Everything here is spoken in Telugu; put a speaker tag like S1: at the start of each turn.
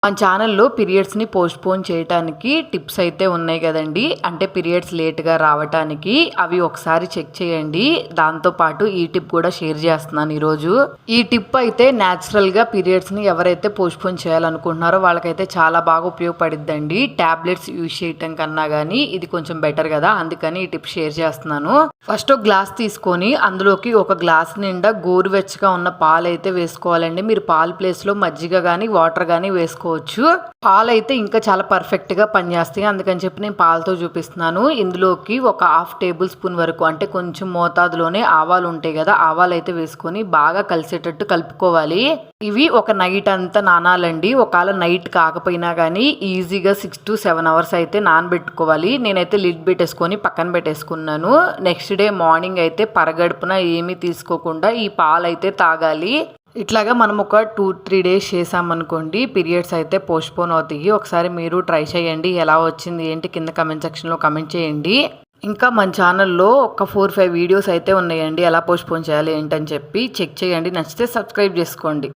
S1: మన ఛానల్లో పీరియడ్స్ని పోస్ట్పోన్ చేయడానికి టిప్స్ అయితే ఉన్నాయి కదండి. అంటే పీరియడ్స్ లేట్గా రావటానికి అవి ఒకసారి చెక్ చేయండి. దాంతోపాటు ఈ టిప్ కూడా షేర్ చేస్తున్నాను ఈరోజు. ఈ టిప్ అయితే న్యాచురల్గా పీరియడ్స్ని ఎవరైతే పోస్ట్పోన్ చేయాలనుకుంటున్నారో వాళ్ళకైతే చాలా బాగా ఉపయోగపడిద్దండి. టాబ్లెట్స్ యూజ్ చేయటం కన్నా కానీ ఇది కొంచెం బెటర్ కదా, అందుకని ఈ టిప్ షేర్ చేస్తున్నాను. ఫస్ట్ ఒక గ్లాస్ తీసుకొని అందులోకి ఒక గ్లాస్ నిండా గోరువెచ్చగా ఉన్న పాలు అయితే వేసుకోవాలండి. మీరు పాలు ప్లేస్లో మజ్జిగ కానీ వాటర్ కానీ వేసుకోవచ్చు. పాలు అయితే ఇంకా చాలా పర్ఫెక్ట్గా పనిచేస్తాయి, అందుకని చెప్పి నేను పాలతో చూపిస్తున్నాను. ఇందులోకి ఒక 1/2 టేబుల్ స్పూన్ వరకు, అంటే కొంచెం మోతాదులోనే ఆవాలు ఉంటాయి కదా, ఆవాలు అయితే వేసుకొని బాగా కలిసేటట్టు కలుపుకోవాలి. ఇవి ఒక నైట్ అంతా నానాలండి. ఒకవేళ నైట్ కాకపోయినా కానీ ఈజీగా 6 to 7 hours అయితే నానబెట్టుకోవాలి. నేనైతే లిడ్ పెట్టేసుకొని పక్కన పెట్టేసుకున్నాను. నెక్స్ట్ డే మార్నింగ్ అయితే పరగడుపున ఏమీ తీసుకోకుండా ఈ పాలు అయితే తాగాలి. ఇట్లాగా మనం ఒక 2-3 days చేసామనుకోండి, పీరియడ్స్ అయితే పోస్ట్పోన్ అవుతాయి. ఒకసారి మీరు ట్రై చేయండి. ఎలా వచ్చింది ఏంటి కింద కమెంట్ సెక్షన్లో కమెంట్ చేయండి. ఇంకా మన ఛానల్లో ఒక 4-5 వీడియోస్ అయితే ఉన్నాయండి, ఎలా పోస్ట్పోన్ చేయాలి ఏంటని చెప్పి చెక్ చేయండి. నచ్చితే సబ్స్క్రైబ్ చేసుకోండి.